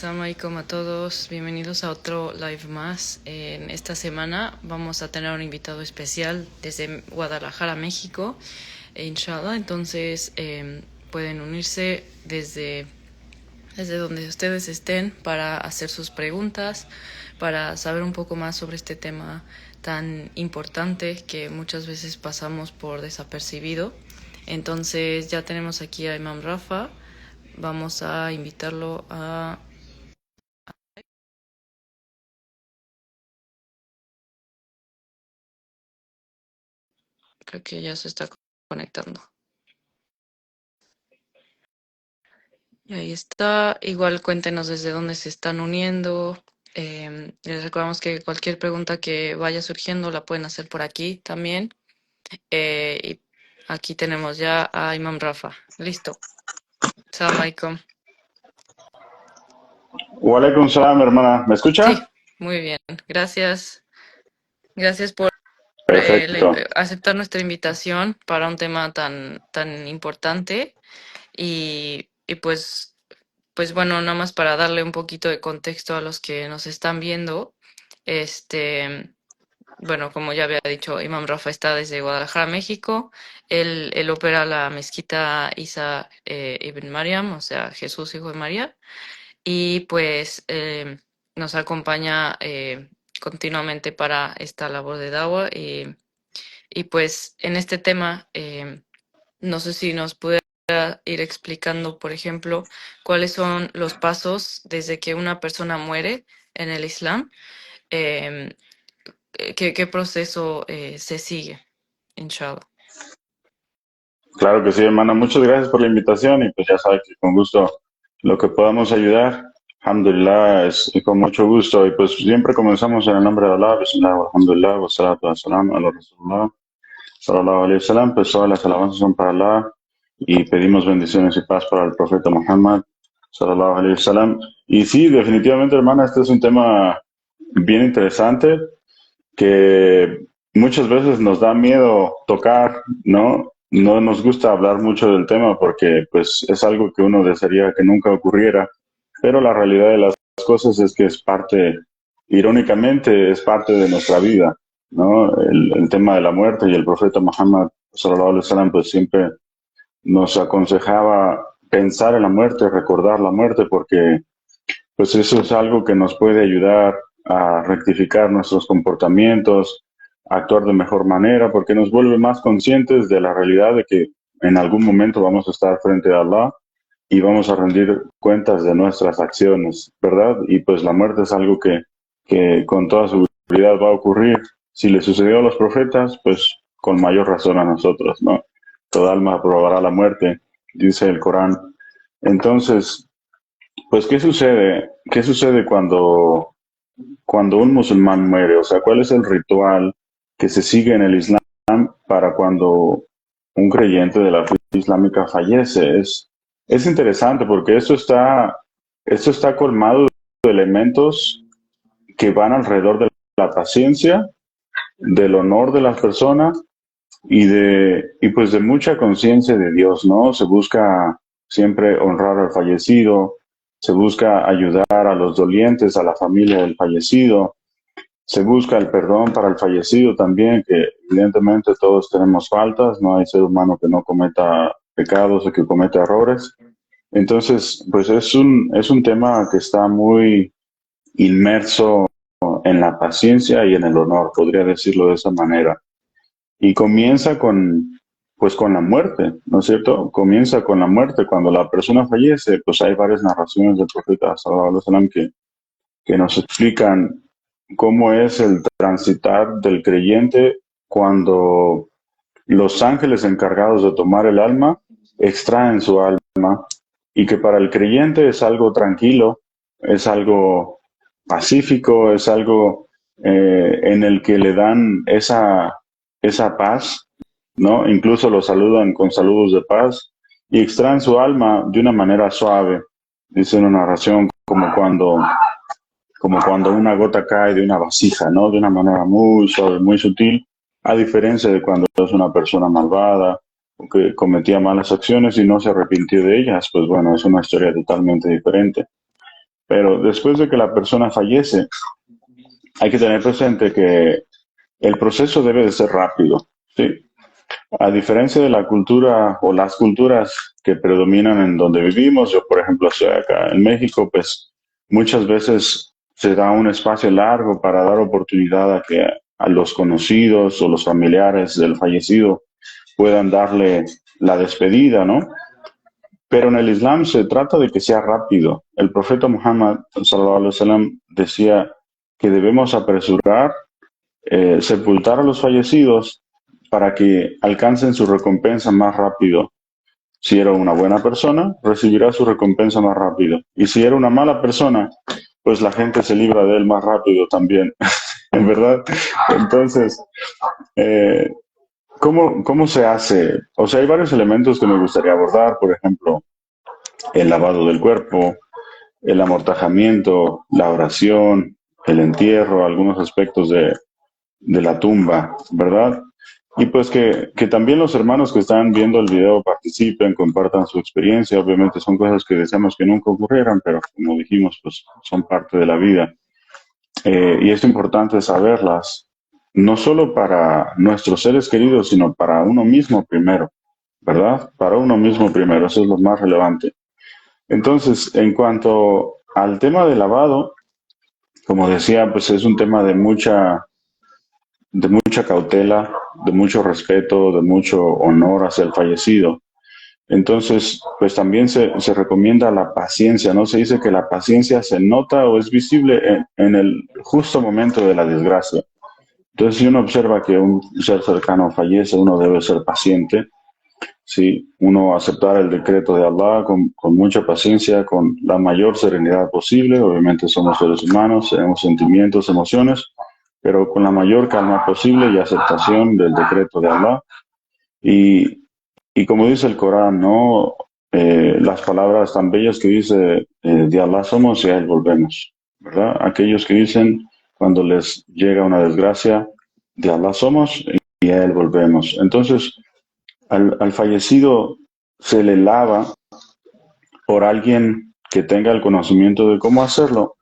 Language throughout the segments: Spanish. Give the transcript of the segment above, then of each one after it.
Assalamu alaikum a todos, bienvenidos a otro live más. En esta semana vamos a tener un invitado especial desde Guadalajara, México, inshallah. Entonces pueden unirse desde donde ustedes estén para hacer sus preguntas, para saber un poco más sobre este tema tan importante que muchas veces pasamos por desapercibido. Entonces ya tenemos aquí a Imam Rafa. Vamos a invitarlo a... Creo que ya se está conectando. Y ahí está. Igual cuéntenos desde dónde se están uniendo. Les recordamos que cualquier pregunta que vaya surgiendo la pueden hacer por aquí también. Y aquí tenemos ya a Imam Rafa. Listo. Salam alaikum. Walaikum salam, hermana. ¿Me escucha? Sí, muy bien. Gracias. Gracias por Perfecto. aceptar nuestra invitación para un tema tan importante. Y pues bueno, nada más para darle un poquito de contexto a los que nos están viendo. Bueno, como ya había dicho, Imam Rafa está desde Guadalajara, México. Él opera la mezquita Isa Ibn Mariam, o sea, Jesús, hijo de María. Y pues nos acompaña continuamente para esta labor de Dawa. Y pues en este tema, no sé si nos puede ir explicando, por ejemplo, cuáles son los pasos desde que una persona muere en el Islam. eh, ¿Qué proceso se sigue? Inshallah. Claro que sí, hermana. Muchas gracias por la invitación y pues ya sabes que con gusto lo que podamos ayudar. Alhamdulillah, es y con mucho gusto. Y pues siempre comenzamos en el nombre de Allah. Bismillah, alhamdulillah, wa salatu wa salam ala Rasulullah, sallallahu alayhi wa sallam. Pues todas las alabanzas son para Allah y pedimos bendiciones y paz para el profeta Muhammad, sallallahu alayhi wa sallam. Y sí, definitivamente, hermana, este es un tema bien interesante que muchas veces nos da miedo tocar, ¿no? No nos gusta hablar mucho del tema porque pues es algo que uno desearía que nunca ocurriera, pero la realidad de las cosas es que es parte, irónicamente, es parte de nuestra vida, ¿no? El tema de la muerte, y el profeta Muhammad sallallahu alaihi wasallam pues siempre nos aconsejaba pensar en la muerte, recordar la muerte, porque pues eso es algo que nos puede ayudar a rectificar nuestros comportamientos, a actuar de mejor manera, porque nos vuelve más conscientes de la realidad de que en algún momento vamos a estar frente a Allah y vamos a rendir cuentas de nuestras acciones, ¿verdad? Y pues la muerte es algo que con toda seguridad va a ocurrir. Si le sucedió a los profetas, pues con mayor razón a nosotros, ¿no? Toda alma probará la muerte, dice el Corán. Entonces, pues, ¿qué sucede? ¿Qué sucede cuando un musulmán muere? O sea, ¿cuál es el ritual que se sigue en el Islam para cuando un creyente de la fe islámica fallece? Es interesante porque esto está colmado de elementos que van alrededor de la paciencia, del honor de las personas y pues de mucha conciencia de Dios, ¿no? Se busca siempre honrar al fallecido, se busca ayudar a los dolientes, a la familia del fallecido, se busca el perdón para el fallecido también, que evidentemente todos tenemos faltas, no hay ser humano que no cometa pecados o que cometa errores. Entonces, pues es un tema que está muy inmerso en la paciencia y en el honor, podría decirlo de esa manera. Y comienza pues con la muerte, ¿no es cierto? Comienza con la muerte. Cuando la persona fallece, pues hay varias narraciones del profeta sallallahu alaihi wasallam que nos explican cómo es el transitar del creyente cuando los ángeles encargados de tomar el alma extraen su alma, y que para el creyente es algo tranquilo, es algo pacífico, es algo en el que le dan esa paz, ¿no? Incluso lo saludan con saludos de paz y extraen su alma de una manera suave. Dice una narración como cuando una gota cae de una vasija, ¿no? De una manera muy suave, muy sutil, a diferencia de cuando es una persona malvada o que cometía malas acciones y no se arrepintió de ellas. Pues bueno, es una historia totalmente diferente. Pero después de que la persona fallece, hay que tener presente que el proceso debe de ser rápido, ¿sí? A diferencia de la cultura o las culturas que predominan en donde vivimos, yo por ejemplo estoy acá en México, pues muchas veces se da un espacio largo para dar oportunidad a que a los conocidos o los familiares del fallecido puedan darle la despedida, ¿no? Pero en el Islam se trata de que sea rápido. El profeta Muhammad sallallahu alaihi wasallam decía que debemos apresurar, sepultar a los fallecidos para que alcancen su recompensa más rápido. Si era una buena persona, recibirá su recompensa más rápido. Y si era una mala persona, pues la gente se libra de él más rápido también, en verdad. Entonces, eh, ¿cómo se hace? O sea, hay varios elementos que me gustaría abordar, por ejemplo, el lavado del cuerpo, el amortajamiento, la oración, el entierro, algunos aspectos de la tumba, ¿verdad? Y pues que también los hermanos que están viendo el video participen, compartan su experiencia. Obviamente son cosas que deseamos que nunca ocurrieran, pero como dijimos, pues son parte de la vida. Y es importante saberlas, no solo para nuestros seres queridos, sino para uno mismo primero, ¿verdad? Para uno mismo primero, eso es lo más relevante. Entonces, en cuanto al tema del lavado, como decía, pues es un tema de mucha cautela, de mucho respeto, de mucho honor hacia el fallecido. Entonces, pues también se recomienda la paciencia, ¿no? Se dice que la paciencia se nota o es visible en el justo momento de la desgracia. Entonces, si uno observa que un ser cercano fallece, uno debe ser paciente, ¿sí? Uno aceptar el decreto de Allah con mucha paciencia, con la mayor serenidad posible. Obviamente somos seres humanos, tenemos sentimientos, emociones, pero con la mayor calma posible y aceptación del decreto de Allah. Y, y como dice el Corán, ¿no? Las palabras tan bellas que dice, de Allah somos y a Él volvemos, ¿verdad? Aquellos que dicen cuando les llega una desgracia, de Allah somos y a Él volvemos. Entonces, al fallecido se le lava por alguien que tenga el conocimiento de cómo hacerlo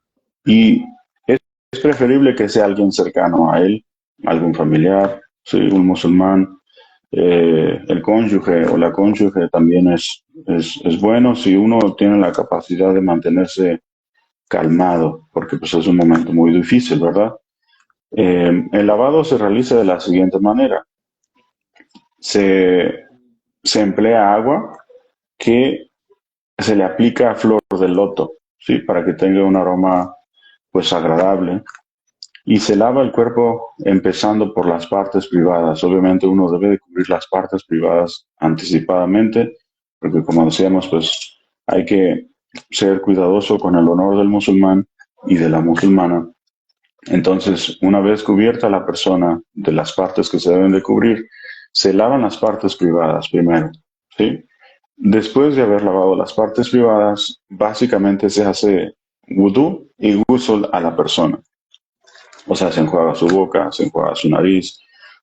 y es preferible que sea alguien cercano a él, algún familiar, sí, un musulmán, el cónyuge o la cónyuge también es bueno si uno tiene la capacidad de mantenerse calmado, porque pues es un momento muy difícil, ¿verdad? El lavado se realiza de la siguiente manera. Se, se emplea agua que se le aplica flor de loto, ¿sí? Para que tenga un aroma pues agradable. Y se lava el cuerpo empezando por las partes privadas. Obviamente uno debe de cubrir las partes privadas anticipadamente, porque como decíamos, pues hay que ser cuidadoso con el honor del musulmán y de la musulmana. Entonces, una vez cubierta la persona de las partes que se deben de cubrir, se lavan las partes privadas primero, ¿sí? Después de haber lavado las partes privadas, básicamente se hace wudú y ghusl a la persona. O sea, se enjuaga su boca, se enjuaga su nariz.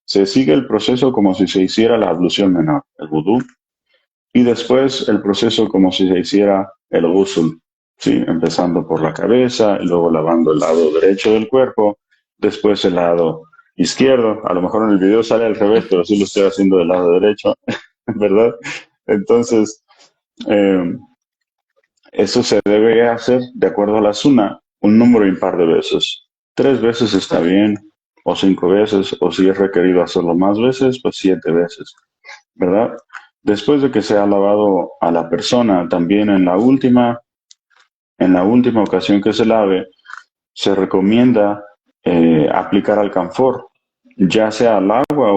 Se sigue el proceso como si se hiciera la ablución menor, el wudú, y después el proceso como si se hiciera el ghusl, ¿sí? Empezando por la cabeza, y luego lavando el lado derecho del cuerpo, después el lado izquierdo. A lo mejor en el video sale al revés, pero sí lo estoy haciendo del lado derecho, ¿verdad? Entonces, eh, eso se debe hacer de acuerdo a la suna, un número impar de veces. 3 veces está bien, o 5 veces, o si es requerido hacerlo más veces, pues 7 veces, ¿verdad? Después de que se ha lavado a la persona, también en la última ocasión que se lave, se recomienda aplicar alcanfor, ya sea al agua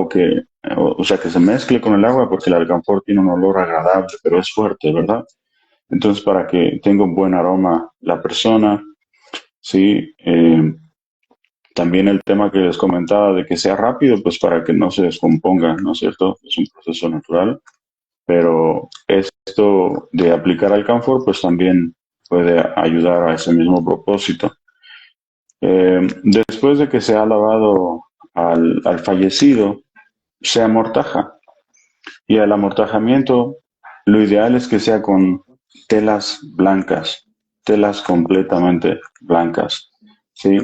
o sea, que se mezcle con el agua, porque el alcanfor tiene un olor agradable, pero es fuerte, ¿verdad? Entonces, para que tenga un buen aroma la persona, sí. También el tema que les comentaba de que sea rápido, pues para que no se descomponga, ¿no es cierto? Es un proceso natural, pero esto de aplicar alcanfor, pues también puede ayudar a ese mismo propósito. Después de que se ha lavado al fallecido, se amortaja. Y el amortajamiento, lo ideal es que sea con telas blancas, telas completamente blancas, ¿sí?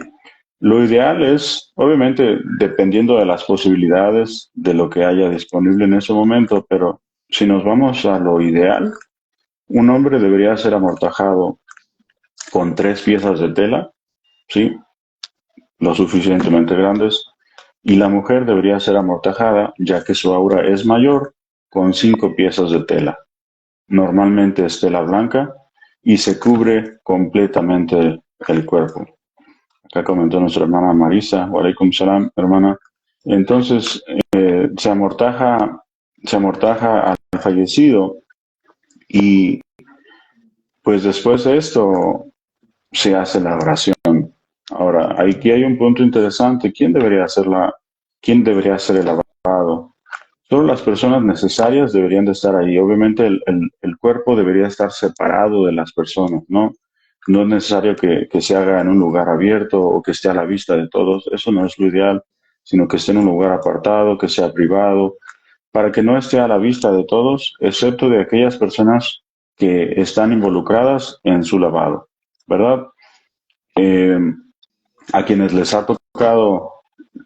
Lo ideal es, obviamente, dependiendo de las posibilidades de lo que haya disponible en ese momento, pero si nos vamos a lo ideal, un hombre debería ser amortajado con 3 piezas de tela, ¿sí? Lo suficientemente grandes, y la mujer debería ser amortajada, ya que su aura es mayor, con 5 piezas de tela. Normalmente es tela blanca y se cubre completamente el cuerpo. Acá comentó nuestra hermana Marisa, wa alaikum salam, hermana. Entonces, se amortaja al fallecido y pues después de esto se hace la oración. Ahora, aquí hay un punto interesante. ¿Quién debería hacer el lavado? Solo las personas necesarias deberían de estar ahí. Obviamente el cuerpo debería estar separado de las personas, ¿no? No es necesario que se haga en un lugar abierto o que esté a la vista de todos. Eso no es lo ideal, sino que esté en un lugar apartado, que sea privado, para que no esté a la vista de todos, excepto de aquellas personas que están involucradas en su lavado, ¿verdad? Eh, a quienes les ha tocado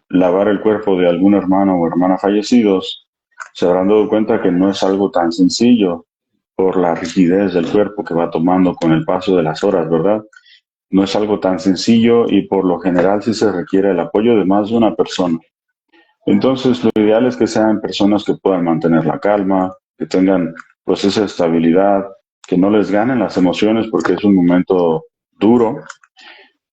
lavar el cuerpo de algún hermano o hermana fallecidos, se habrán dado cuenta que no es algo tan sencillo por la rigidez del cuerpo que va tomando con el paso de las horas, ¿verdad? No es algo tan sencillo y por lo general sí se requiere el apoyo de más de una persona. Entonces, lo ideal es que sean personas que puedan mantener la calma, que tengan pues esa estabilidad, que no les ganen las emociones porque es un momento duro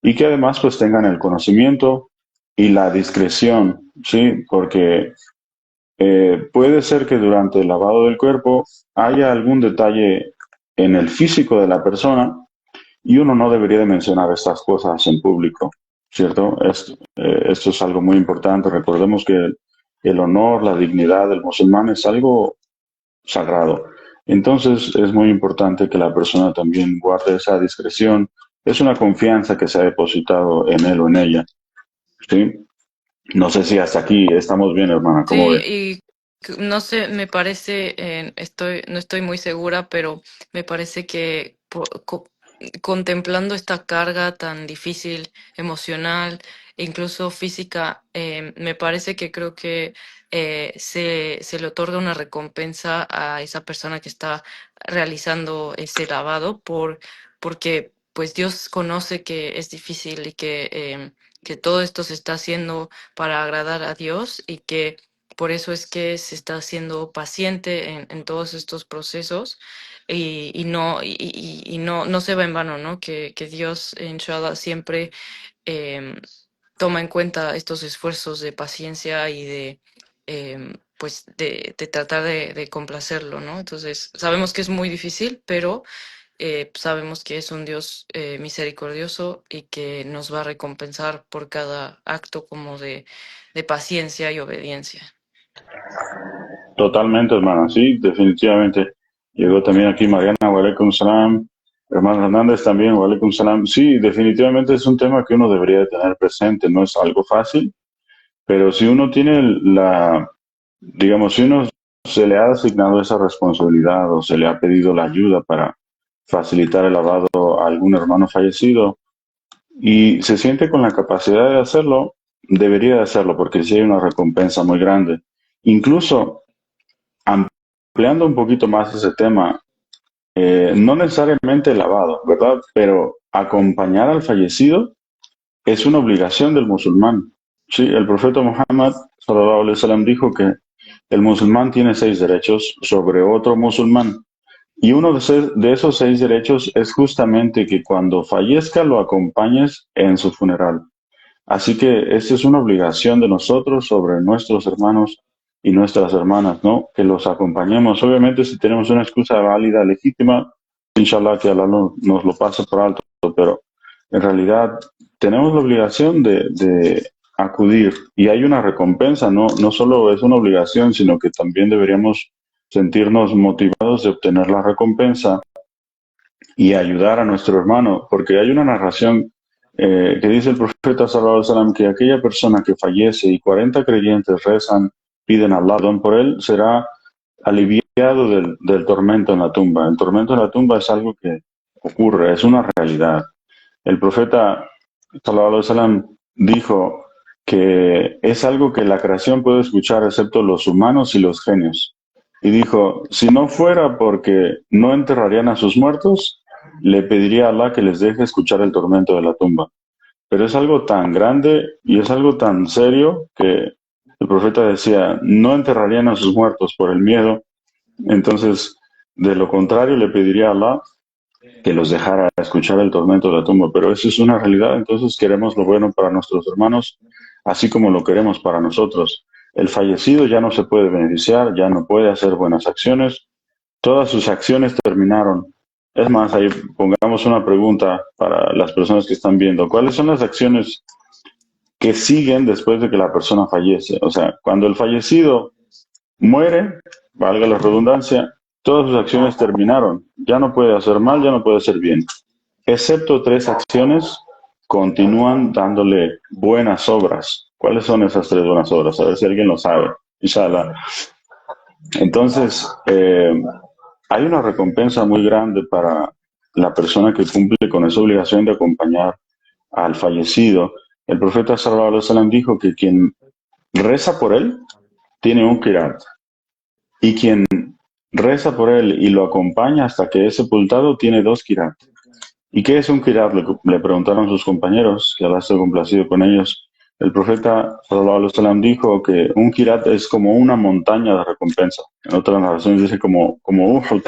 y que además pues tengan el conocimiento y la discreción, ¿sí? Porque puede ser que durante el lavado del cuerpo haya algún detalle en el físico de la persona y uno no debería de mencionar estas cosas en público, ¿cierto? Esto es algo muy importante. Recordemos que el honor, la dignidad del musulmán es algo sagrado. Entonces es muy importante que la persona también guarde esa discreción. Es una confianza que se ha depositado en él o en ella, ¿sí? No sé si hasta aquí estamos bien, hermana. ¿Cómo Sí, ve? y no sé, me parece, no estoy muy segura, pero me parece que contemplando esta carga tan difícil, emocional e incluso física, me parece que creo que se le otorga una recompensa a esa persona que está realizando ese lavado porque pues Dios conoce que es difícil y que todo esto se está haciendo para agradar a Dios y que por eso es que se está siendo paciente en todos estos procesos y no se va en vano, ¿no? Que Dios, inshallah, siempre em, toma en cuenta estos esfuerzos de paciencia y de tratar de complacerlo, ¿no? Entonces, sabemos que es muy difícil, pero sabemos que es un Dios misericordioso y que nos va a recompensar por cada acto como de paciencia y obediencia. Totalmente, hermana. Sí, definitivamente. Llegó también aquí Mariana, wa alaikum salam. Hermano Hernández también, wa alaikum salam. Sí, definitivamente es un tema que uno debería de tener presente. No es algo fácil, pero si uno tiene digamos, si uno se le ha asignado esa responsabilidad o se le ha pedido la ayuda para facilitar el lavado a algún hermano fallecido y se siente con la capacidad de hacerlo, debería de hacerlo porque sí hay una recompensa muy grande. Incluso ampliando un poquito más ese tema, no necesariamente el lavado, ¿verdad? Pero acompañar al fallecido es una obligación del musulmán. Sí, el profeta Muhammad sallallahu alaihi wasallam dijo que el musulmán tiene 6 derechos sobre otro musulmán. Y uno de esos 6 derechos es justamente que cuando fallezca lo acompañes en su funeral. Así que esta es una obligación de nosotros sobre nuestros hermanos y nuestras hermanas, ¿no? Que los acompañemos. Obviamente, si tenemos una excusa válida, legítima, inshallah que Allah nos lo pase por alto, pero en realidad tenemos la obligación de acudir y hay una recompensa, ¿no? No solo es una obligación, sino que también deberíamos sentirnos motivados de obtener la recompensa y ayudar a nuestro hermano, porque hay una narración que dice el profeta sallallahu alaihi wasallam que aquella persona que fallece y 40 creyentes rezan, piden a Allah perdón por él, será aliviado del tormento en la tumba. El tormento en la tumba es algo que ocurre, es una realidad. El profeta sallallahu alaihi wasallam dijo que es algo que la creación puede escuchar excepto los humanos y los genios. Y dijo, si no fuera porque no enterrarían a sus muertos, le pediría a Allah que les deje escuchar el tormento de la tumba. Pero es algo tan grande y es algo tan serio que el profeta decía, no enterrarían a sus muertos por el miedo. Entonces, de lo contrario, le pediría a Allah que los dejara escuchar el tormento de la tumba, pero eso es una realidad, entonces queremos lo bueno para nuestros hermanos, así como lo queremos para nosotros. El fallecido ya no se puede beneficiar, ya no puede hacer buenas acciones, todas sus acciones terminaron. Es más, ahí pongamos una pregunta para las personas que están viendo. ¿Cuáles son las acciones que siguen después de que la persona fallece? O sea, cuando el fallecido muere, valga la redundancia, todas sus acciones terminaron. Ya no puede hacer mal, ya no puede hacer bien. Excepto tres acciones, continúan dándole buenas obras. ¿Cuáles son esas tres buenas obras? A ver si alguien lo sabe. Inshallah. Entonces, hay una recompensa muy grande para la persona que cumple con esa obligación de acompañar al fallecido. El profeta sallallahu alaihi wasallam dijo que quien reza por él tiene un qirat y quien reza por él y lo acompaña hasta que es sepultado tiene dos qirat. ¿Y qué es un qirat? Le preguntaron sus compañeros, que Allah esté complacido con ellos. El profeta sallallahu alaihi wasallam dijo que un qirat es como una montaña de recompensa. En otras narraciones dice como Uhud.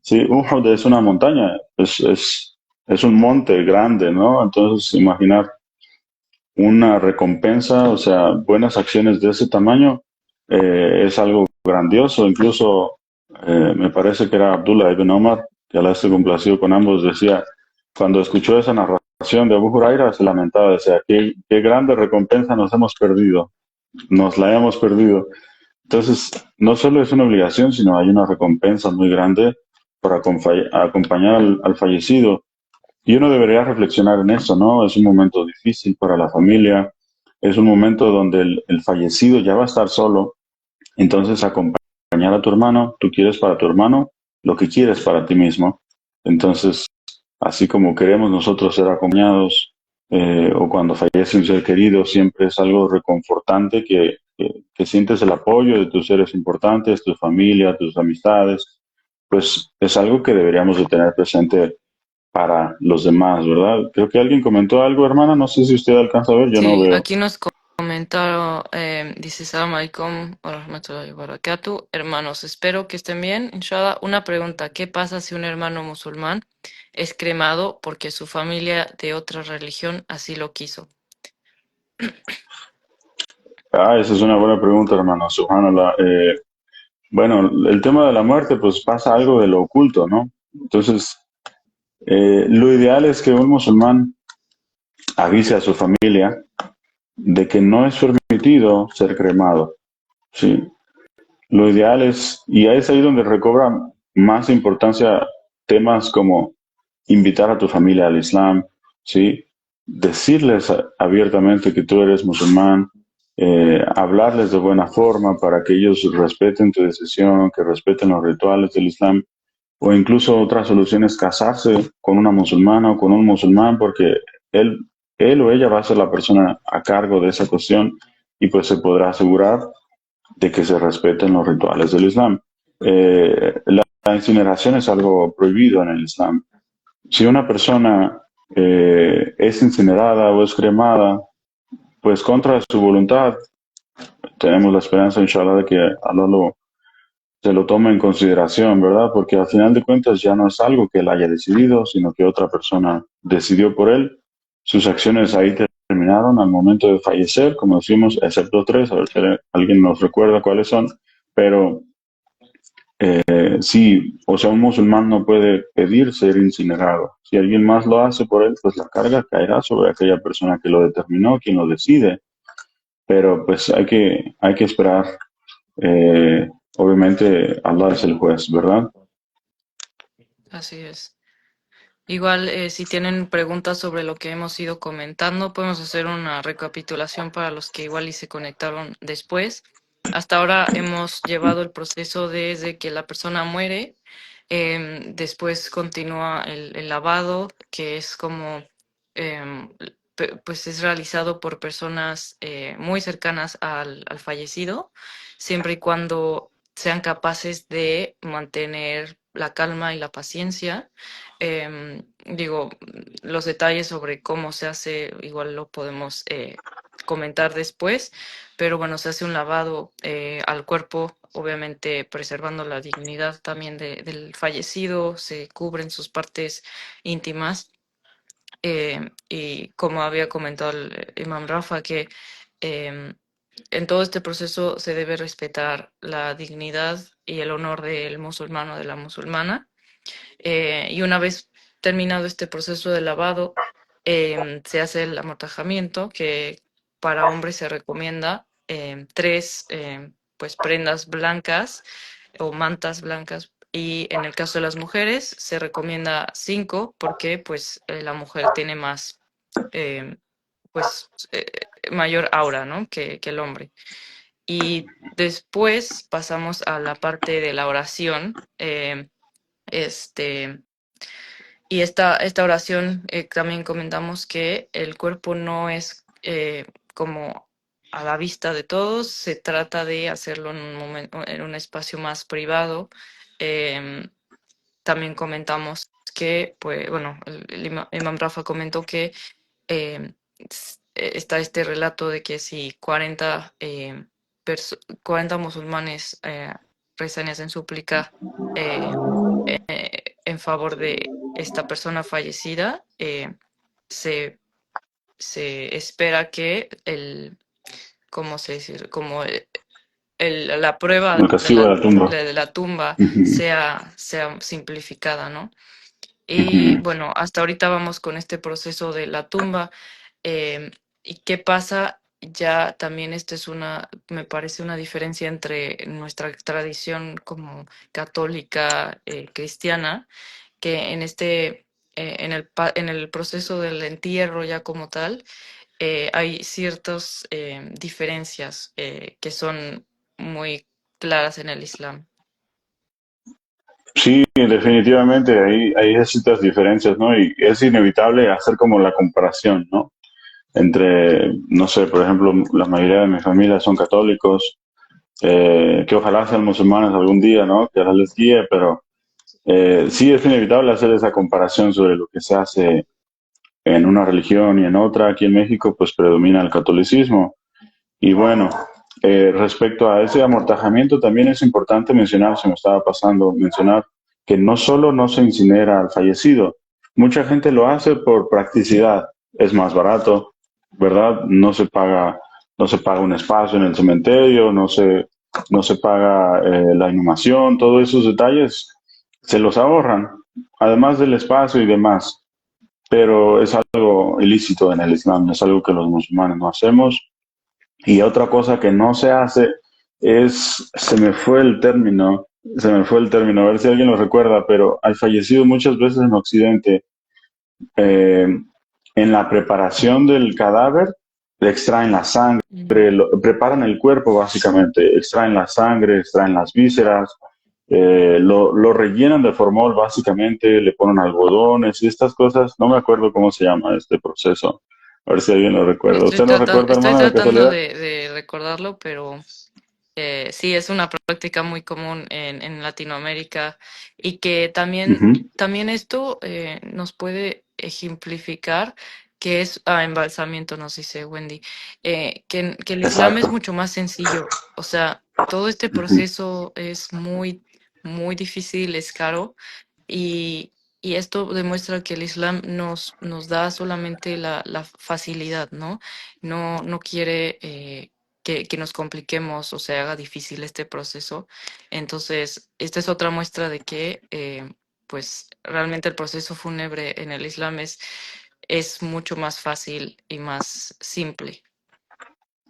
Sí, Uhud es una montaña, es un monte grande, ¿no? Entonces, imaginar una recompensa, o sea, buenas acciones de ese tamaño, es algo grandioso. Incluso me parece que era Abdullah ibn Omar, que Allah esté complacido con ambos, decía, cuando escuchó esa narración de Abu Huraira, se lamentaba, decía, qué grande recompensa nos hemos perdido, nos la hemos perdido. Entonces, no solo es una obligación, sino hay una recompensa muy grande para acompañar al fallecido. Y uno debería reflexionar en eso, ¿no? Es un momento difícil para la familia, es un momento donde el fallecido ya va a estar solo, entonces acompañar a tu hermano, tú quieres para tu hermano lo que quieres para ti mismo. Entonces, así como queremos nosotros ser acompañados, o cuando fallece un ser querido, siempre es algo reconfortante que sientes el apoyo de tus seres importantes, tu familia, tus amistades, pues es algo que deberíamos de tener presente para los demás, ¿verdad? Creo que alguien comentó algo, hermana, no sé si usted alcanza a ver, yo no Sí, veo. aquí nos comentaron, dice Salam alaikum wa rahmatullahi wa barakatuh. Hermanos, espero que estén bien. Inshallah, una pregunta, ¿qué pasa si un hermano musulmán es cremado porque su familia de otra religión así lo quiso? Ah, esa es una buena pregunta, hermano, subhanallah. Bueno, el tema de la muerte, pues pasa algo de lo oculto, ¿no? Entonces, lo ideal es que un musulmán avise a su familia de que no es permitido ser cremado, ¿sí? Lo ideal es, y es ahí donde recobra más importancia temas como invitar a tu familia al Islam, ¿sí? Decirles abiertamente que tú eres musulmán, hablarles de buena forma para que ellos respeten tu decisión, que respeten los rituales del Islam, o incluso otra solución es casarse con una musulmana o con un musulmán porque él, él o ella va a ser la persona a cargo de esa cuestión y pues se podrá asegurar de que se respeten los rituales del Islam. La incineración es algo prohibido en el Islam. Si una persona es incinerada o es cremada, pues contra su voluntad, tenemos la esperanza, inshallah, de que Allah se lo tome en consideración, ¿verdad? Porque al final de cuentas ya no es algo que él haya decidido, sino que otra persona decidió por él. Sus acciones ahí terminaron al momento de fallecer, como decimos, excepto tres, a ver si alguien nos recuerda cuáles son, pero sí, o sea, un musulmán no puede pedir ser incinerado. Si alguien más lo hace por él, pues la carga caerá sobre aquella persona que lo determinó, quien lo decide. Pero pues hay que esperar. Obviamente, Allah es el juez, ¿verdad? Así es. Igual, si tienen preguntas sobre lo que hemos ido comentando, podemos hacer una recapitulación para los que igual y se conectaron después. Hasta ahora hemos llevado el proceso desde que la persona muere, Después continúa el lavado, que es como, pues es realizado por personas muy cercanas al fallecido, siempre y cuando sean capaces de mantener la calma y la paciencia. Digo, los detalles sobre cómo se hace, igual lo podemos comentar después, pero bueno, se hace un lavado al cuerpo, obviamente preservando la dignidad también del fallecido, se cubren sus partes íntimas y como había comentado el Imam Rafa, que eh, en todo este proceso se debe respetar la dignidad y el honor del musulmán o de la musulmana. Y una vez terminado este proceso de lavado, se hace el amortajamiento, que para hombres se recomienda tres pues prendas blancas o mantas blancas. Y en el caso de las mujeres se recomienda cinco porque pues la mujer tiene más, eh, pues mayor aura, ¿no? Que el hombre. Y después pasamos a la parte de la oración. Este, y esta oración también comentamos que el cuerpo no es como a la vista de todos, se trata de hacerlo en un momento, en un espacio más privado. Em, También comentamos que, pues, bueno, el Imam Rafa comentó que eh, está este relato de que si 40, 40 musulmanes rezan y hacen súplica eh, en favor de esta persona fallecida, se, se espera que ¿cómo se dice? Como la prueba El castigo de la tumba. de la tumba Ujú, sea simplificada, ¿no? Y ujú. bueno, hasta ahorita vamos con este proceso de la tumba. ¿Y qué pasa? Ya también esta es me parece una diferencia entre nuestra tradición como católica, cristiana, que en el proceso del entierro ya como tal, hay ciertas diferencias que son muy claras en el Islam. Sí, definitivamente hay ciertas diferencias, ¿no? Y es inevitable hacer como la comparación, ¿no? Entre, no sé, por ejemplo, la mayoría de mi familia son católicos, que ojalá sean musulmanes algún día, ¿no? Que Allah les guíe, pero sí es inevitable hacer esa comparación sobre lo que se hace en una religión y en otra. Aquí en México, pues predomina el catolicismo. Y bueno, respecto a ese amortajamiento, también es importante mencionar, se me estaba pasando mencionar, que no solo no se incinera al fallecido, mucha gente lo hace por practicidad, es más barato, ¿verdad? No se paga un espacio en el cementerio, no se paga la inhumación, todos esos detalles se los ahorran, además del espacio y demás, pero es algo ilícito en el Islam, es algo que los musulmanes no hacemos. Y otra cosa que no se hace es, se me fue el término, a ver si alguien lo recuerda, pero al fallecido muchas veces en Occidente, eh, en la preparación del cadáver, le extraen la sangre, Mm. preparan el cuerpo básicamente, extraen la sangre, extraen las vísceras, lo rellenan de formol básicamente, le ponen algodones y estas cosas, no me acuerdo cómo se llama este proceso, a ver si alguien lo recuerda. ¿Usted lo recuerda, Estoy hermano, de tratando casualidad? de recordarlo, pero sí, es una práctica muy común en Latinoamérica y que también, Ujú. también esto nos puede ejemplificar que es embalsamiento, nos dice Wendy, que el Islam es Exacto. mucho más sencillo. O sea, todo este Ujú. proceso es muy difícil, es caro y, y esto demuestra que el Islam nos da solamente la facilidad, ¿no? No quiere que nos compliquemos o se haga difícil este proceso. Entonces, esta es otra muestra de que, pues, realmente el proceso fúnebre en el Islam es mucho más fácil y más simple.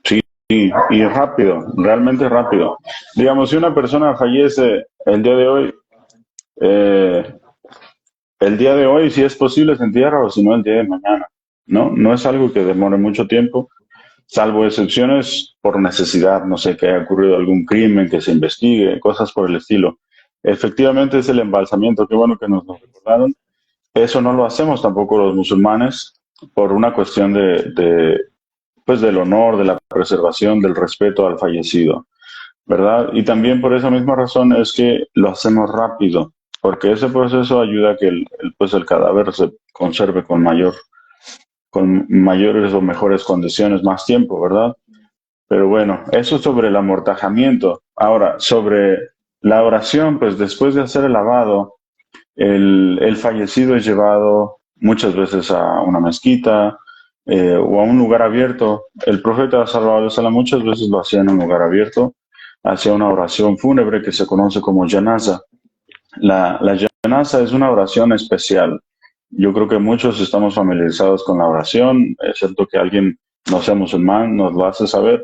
Sí, y rápido, realmente rápido. Digamos, si una persona fallece eh, el día de hoy, si es posible, se entierra o si no, el día de mañana. ¿No? No es algo que demore mucho tiempo, salvo excepciones por necesidad, no sé, que haya ocurrido algún crimen, que se investigue, cosas por el estilo. efectivamente es el embalsamiento, qué bueno que nos lo recordaron. Eso no lo hacemos tampoco los musulmanes por una cuestión pues del honor, de la preservación, del respeto al fallecido, ¿verdad? Y también por esa misma razón es que lo hacemos rápido, porque ese proceso ayuda a que pues el cadáver se conserve con mayores o mejores condiciones, más tiempo, ¿verdad? Pero bueno, eso sobre el amortajamiento. Ahora, sobre la oración, pues después de hacer el lavado, el fallecido es llevado muchas veces a una mezquita o a un lugar abierto. El profeta sallallahu alaihi wasallam muchas veces lo hacía en un lugar abierto, hacía una oración fúnebre que se conoce como janaza. La janaza es una oración especial. Yo creo que muchos estamos familiarizados con la oración, es cierto que alguien no sea musulmán nos lo hace saber,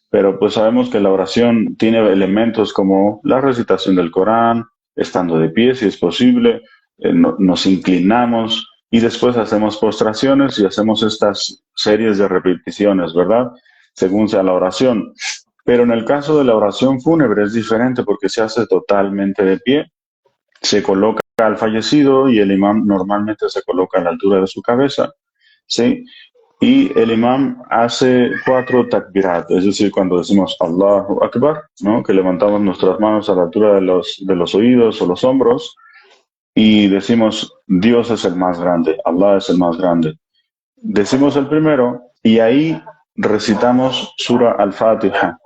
pero pues sabemos que la oración tiene elementos como la recitación del Corán, estando de pie si es posible, nos inclinamos y después hacemos postraciones y hacemos estas series de repeticiones, ¿verdad? Según sea la oración. Pero en el caso de la oración fúnebre es diferente porque se hace totalmente de pie, se coloca al fallecido y el imán normalmente se coloca a la altura de su cabeza, ¿sí? Y el imán hace 4 takbirat, es decir, cuando decimos Allahu Akbar, ¿no? Que levantamos nuestras manos a la altura de los oídos o los hombros y decimos Dios es el más grande, Allah es el más grande. Decimos el primero y ahí recitamos Sura al-Fatiha,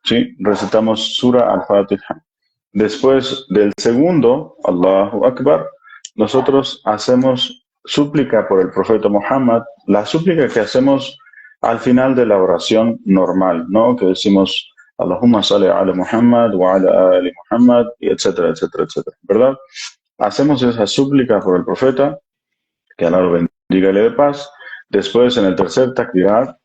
¿sí? Recitamos Sura al-Fatiha. Después del segundo, Allahu Akbar, nosotros hacemos súplica por el profeta Muhammad, la súplica que hacemos al final de la oración normal, ¿no? Que decimos Allahumma salli ala Muhammad wa ala ali Muhammad, y etcétera, etcétera, etcétera, ¿verdad? Hacemos esa súplica por el profeta, que Allah lo bendiga y le dé paz. Después, en el tercer takbirat,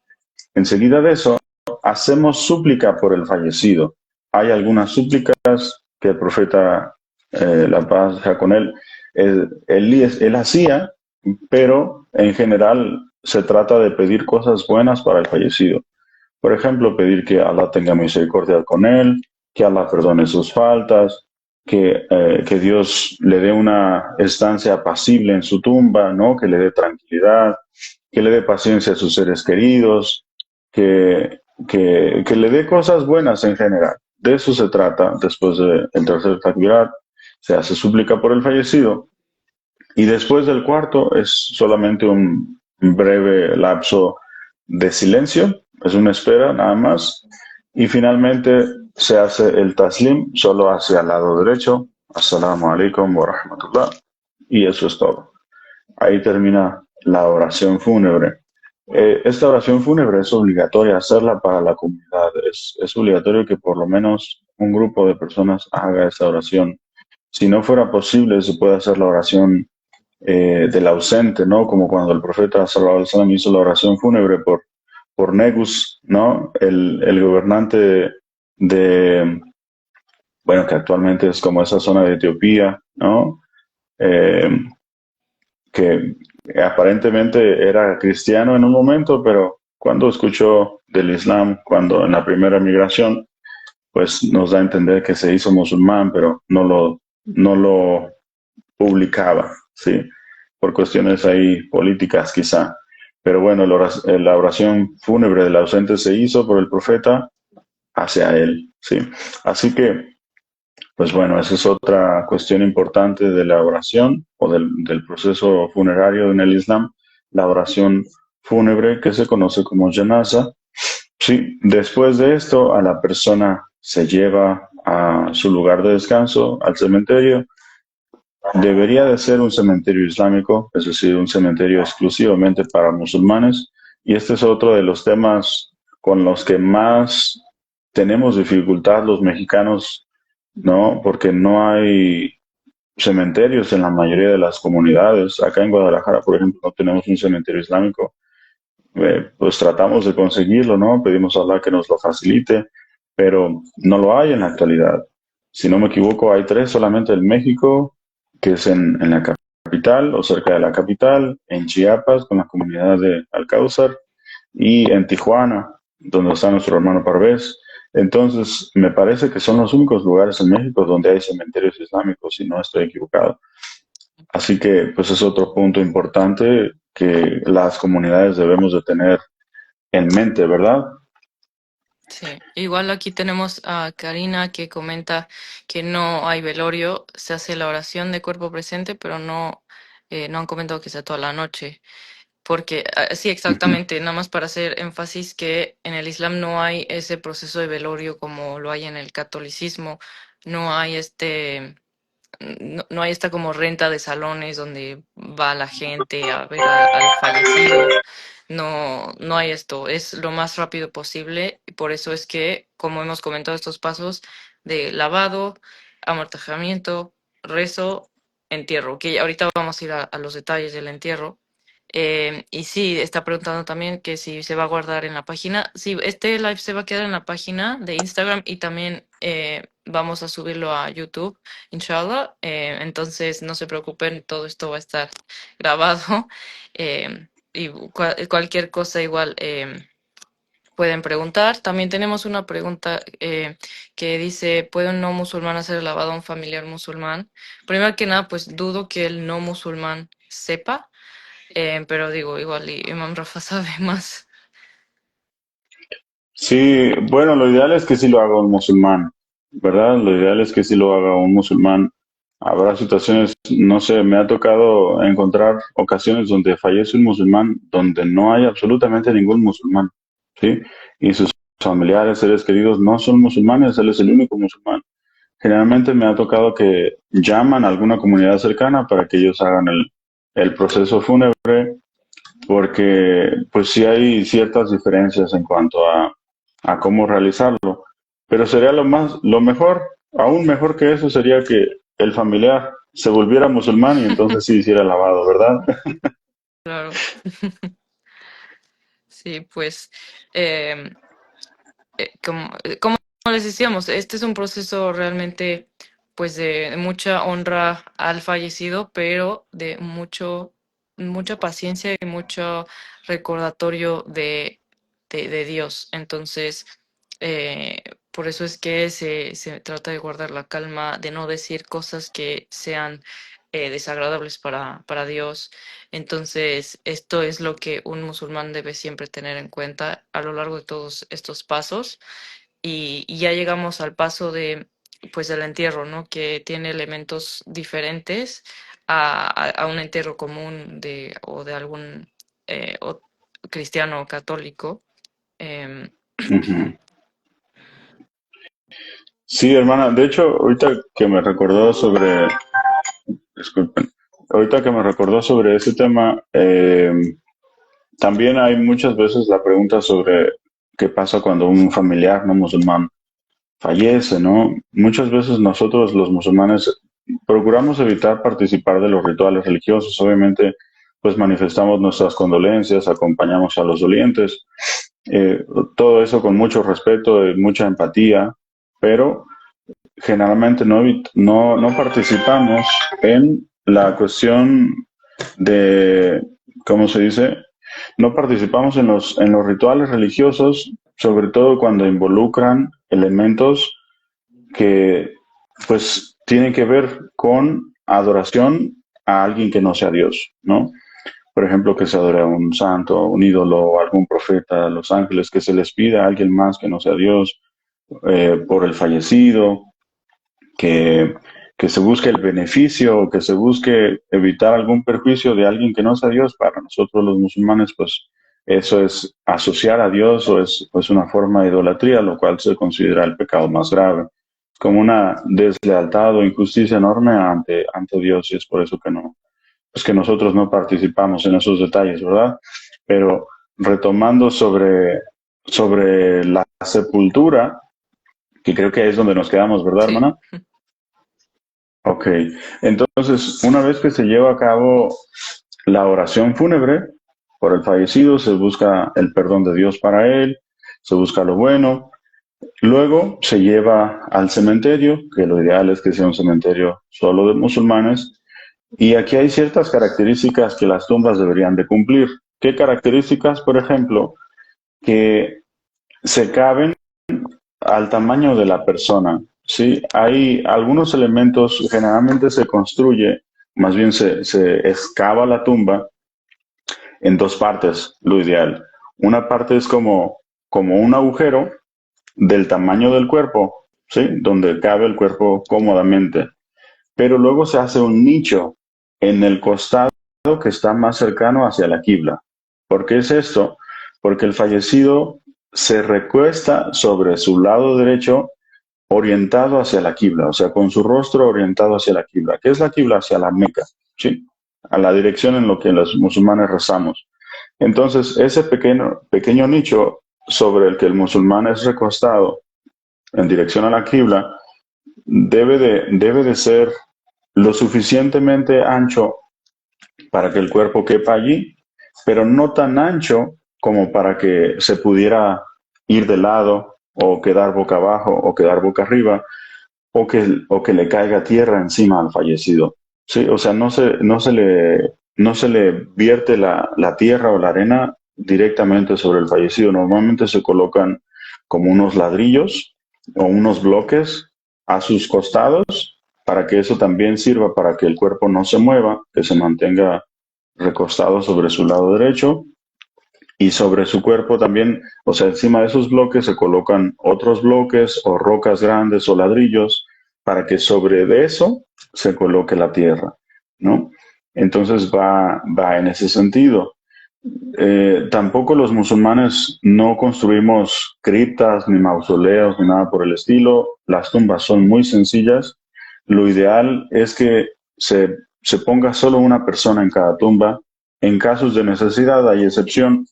enseguida de eso, hacemos súplica por el fallecido. Hay algunas súplicas que el profeta, la paz sea con él, él hacía, pero en general se trata de pedir cosas buenas para el fallecido. Por ejemplo, pedir que Allah tenga misericordia con él, que Allah perdone sus faltas, que Dios le dé una estancia apacible en su tumba, ¿no? Que le dé tranquilidad, que le dé paciencia a sus seres queridos, que le dé cosas buenas en general. De eso se trata. Después del tercer takbirat, se hace súplica por el fallecido. Y después del cuarto es solamente un breve lapso de silencio, es una espera nada más. Y finalmente se hace el taslim solo hacia el lado derecho. Assalamu alaikum wa rahmatullah. Y eso es todo. Ahí termina la oración fúnebre. Esta oración fúnebre es obligatoria hacerla para la comunidad. Es obligatorio que por lo menos un grupo de personas haga esta oración. Si no fuera posible, se puede hacer la oración del ausente, ¿no? Como cuando el profeta sallallahu alaihi wasallam hizo la oración fúnebre por Negus, ¿no? El gobernante bueno, que actualmente es como esa zona de Etiopía, ¿no? Eh, que aparentemente era cristiano en un momento, pero cuando escuchó del Islam, cuando en la primera migración, pues nos da a entender que se hizo musulmán, pero no lo publicaba, ¿sí? Por cuestiones ahí políticas quizá. Pero bueno, la oración fúnebre del ausente se hizo por el profeta hacia él, ¿sí? Así que, pues bueno, esa es otra cuestión importante de la oración o del proceso funerario en el Islam, la oración fúnebre que se conoce como janaza. Sí, después de esto a la persona se lleva a su lugar de descanso, al cementerio. Debería de ser un cementerio islámico, es decir, un cementerio exclusivamente para musulmanes. Y este es otro de los temas con los que más tenemos dificultad los mexicanos, ¿no? Porque no hay cementerios en la mayoría de las comunidades. Acá en Guadalajara, por ejemplo, no tenemos un cementerio islámico. Pues tratamos de conseguirlo, ¿no? Pedimos a Allah que nos lo facilite, pero no lo hay en la actualidad. Si no me equivoco, hay 3 solamente en México, que es en la capital o cerca de la capital, en Chiapas con la comunidad de Alcáuzar y en Tijuana, donde está nuestro hermano Parvez. Entonces, me parece que son los únicos lugares en México donde hay cementerios islámicos, si no estoy equivocado. Así que, pues es otro punto importante que las comunidades debemos de tener en mente, ¿verdad? Sí, igual aquí tenemos a Karina que comenta que no hay velorio, se hace la oración de cuerpo presente, pero no han comentado que sea toda la noche. Porque sí, Ujú, exactamente, nada más para hacer énfasis que en el Islam no hay ese proceso de velorio como lo hay en el catolicismo, no hay no hay esta como renta de salones donde va la gente a ver al fallecido. No hay esto. Es lo más rápido posible. Y por eso es que, como hemos comentado, estos pasos de lavado, amortajamiento, rezo, entierro. Que ahorita vamos a ir a los detalles del entierro. Y sí, está preguntando también que si se va a guardar en la página. Sí, este live se va a quedar en la página de Instagram y también vamos a subirlo a YouTube, inshallah. Entonces, no se preocupen, todo esto va a estar grabado. Y cualquier cosa igual pueden preguntar. También tenemos una pregunta que dice, ¿puede un no musulmán hacer el lavado a un familiar musulmán? Primero que nada, pues dudo que el no musulmán sepa. Pero digo, igual y Imam Rafa sabe más. sí, bueno, lo ideal es que sí lo haga un musulmán, ¿verdad? Lo ideal es que sí lo haga un musulmán. Habrá situaciones, no sé, me ha tocado encontrar ocasiones donde fallece un musulmán donde no hay absolutamente ningún musulmán, ¿sí? Y sus familiares, seres queridos no son musulmanes, él es el único musulmán. Generalmente me ha tocado que llaman a alguna comunidad cercana para que ellos hagan el proceso fúnebre porque pues sí hay ciertas diferencias en cuanto a cómo realizarlo. Pero sería lo mejor, aún mejor que eso sería que el familiar se volviera musulmán y entonces sí hiciera el lavado, ¿verdad? Claro. Sí, pues, em, como les decíamos, este es un proceso realmente, pues, de mucha honra al fallecido, pero de mucha paciencia y mucho recordatorio de Dios. Entonces, eh, por eso es que se trata de guardar la calma, de no decir cosas que sean desagradables para Dios. Entonces, esto es lo que un musulmán debe siempre tener en cuenta a lo largo de todos estos pasos. Y ya llegamos al paso pues, del entierro, ¿no? Que tiene elementos diferentes a un entierro común o de algún cristiano o católico. Em, Ujú. Sí, hermana, de hecho, ahorita que me recordó sobre, disculpen, ahorita que me recordó sobre ese tema, también hay muchas veces la pregunta sobre qué pasa cuando un familiar no musulmán fallece, ¿no? Muchas veces nosotros los musulmanes procuramos evitar participar de los rituales religiosos, obviamente pues manifestamos nuestras condolencias, acompañamos a los dolientes, eh, todo eso con mucho respeto y mucha empatía, pero generalmente no participamos en la cuestión de, ¿cómo se dice? No participamos en los rituales religiosos, sobre todo cuando involucran elementos que pues tienen que ver con adoración a alguien que no sea Dios, ¿no? Por ejemplo, que se adore a un santo, un ídolo, algún profeta, a los ángeles, que se les pida a alguien más que no sea Dios por el fallecido, que, que se busque el beneficio, que se busque evitar algún perjuicio de alguien que no sea Dios. Para nosotros los musulmanes, pues eso es asociar a Dios o es una forma de idolatría, lo cual se considera el pecado más grave, como una deslealtad o injusticia enorme ante Dios, y es por eso que no, pues que nosotros no participamos en esos detalles, ¿verdad? Pero retomando sobre la sepultura, que creo que es donde nos quedamos, ¿verdad, sí, hermana? Ok, entonces una vez que se lleva a cabo la oración fúnebre por el fallecido, se busca el perdón de Dios para él, se busca lo bueno, luego se lleva al cementerio, que lo ideal es que sea un cementerio solo de musulmanes, y aquí hay ciertas características que las tumbas deberían de cumplir. ¿Qué características? Por ejemplo, que se caben al tamaño de la persona. Sí, hay algunos elementos, generalmente se construye, más bien se excava la tumba en dos partes, lo ideal. Una parte es como un agujero del tamaño del cuerpo, ¿sí? Donde cabe el cuerpo cómodamente. Pero luego se hace un nicho en el costado que está más cercano hacia la quibla. ¿Por qué es esto? Porque el fallecido se recuesta sobre su lado derecho orientado hacia la quibla, o sea, con su rostro orientado hacia la quibla. ¿Qué es la quibla? Hacia la Meca, ¿sí? A la dirección en lo que los musulmanes rezamos. Entonces, ese pequeño nicho sobre el que el musulmán es recostado en dirección a la quibla debe de ser lo suficientemente ancho para que el cuerpo quepa allí, pero no tan ancho como para que se pudiera ir de lado o quedar boca abajo o quedar boca arriba o que le caiga tierra encima al fallecido. Sí, o sea, no se le vierte la tierra o la arena directamente sobre el fallecido. Normalmente se colocan como unos ladrillos o unos bloques a sus costados para que eso también sirva para que el cuerpo no se mueva, que se mantenga recostado sobre su lado derecho y sobre su cuerpo también, o sea, encima de esos bloques se colocan otros bloques o rocas grandes o ladrillos para que sobre de eso se coloque la tierra, ¿no? Entonces va en ese sentido. Tampoco los musulmanes no construimos criptas ni mausoleos ni nada por el estilo. Las tumbas son muy sencillas. Lo ideal es que se ponga solo una persona en cada tumba. En casos de necesidad hay excepción.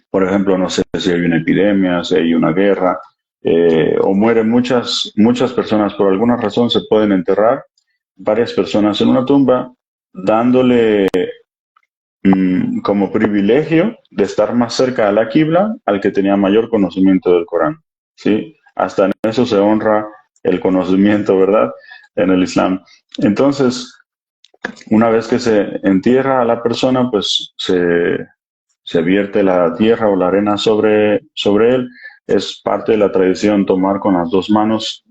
Por ejemplo, no sé si hay una epidemia, si hay una guerra, o mueren muchas personas por alguna razón, se pueden enterrar varias personas en una tumba, dándole como privilegio de estar más cerca a la quibla al que tenía mayor conocimiento del Corán. ¿Sí? Hasta en eso se honra el conocimiento, ¿verdad? En el Islam. Entonces, una vez que se entierra a la persona, pues se vierte la tierra o la arena sobre él. Es parte de la tradición tomar con las dos manos,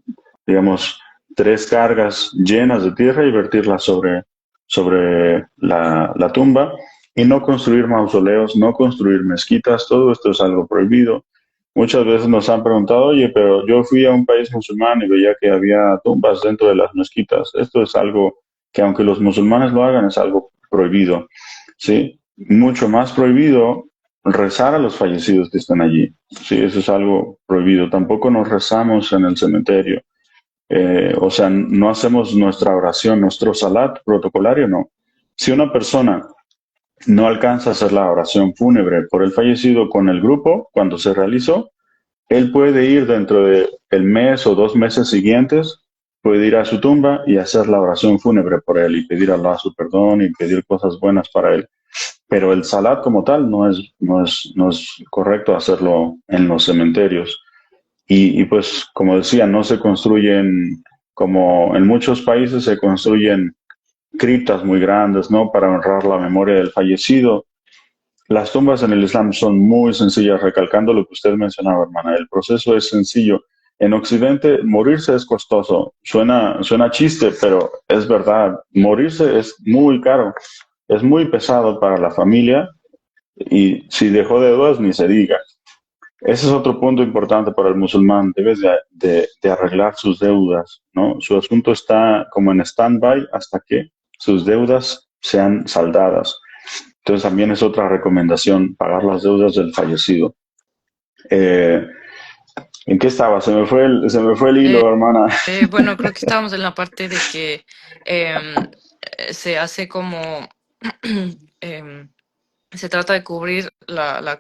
digamos, tres cargas llenas de tierra y vertirlas sobre la tumba. Y no construir mausoleos, no construir mezquitas, todo esto es algo prohibido. Muchas veces nos han preguntado, oye, pero yo fui a un país musulmán y veía que había tumbas dentro de las mezquitas. Esto es algo que aunque los musulmanes lo hagan, es algo prohibido. ¿Sí? Mucho más prohibido rezar a los fallecidos que están allí. Sí, eso es algo prohibido. Tampoco nos rezamos en el cementerio. O sea, no hacemos nuestra oración, nuestro salat protocolario, no. Si una persona no alcanza a hacer la oración fúnebre por el fallecido con el grupo, cuando se realizó, él puede ir dentro del mes o 2 meses siguientes, puede ir a su tumba y hacer la oración fúnebre por él y pedir a Allah su perdón y pedir cosas buenas para él. Pero el salat como tal no es correcto hacerlo en los cementerios. Y pues, como decía, no se construyen, como en muchos países se construyen criptas muy grandes, ¿no? Para honrar la memoria del fallecido. Las tumbas en el Islam son muy sencillas, recalcando lo que usted mencionaba, hermana. El proceso es sencillo. En Occidente, morirse es costoso. Suena chiste, pero es verdad. Morirse es muy caro, es muy pesado para la familia y si dejó deudas, ni se diga. Ese es otro punto importante para el musulmán. Debe de arreglar sus deudas, ¿no? Su asunto está como en stand-by hasta que sus deudas sean saldadas. Entonces también es otra recomendación, pagar las deudas del fallecido. Eh, ¿En qué estaba? Se me fue el Eh, hilo, hermana. bueno, creo que estábamos en la parte de que se hace como em, se trata de cubrir la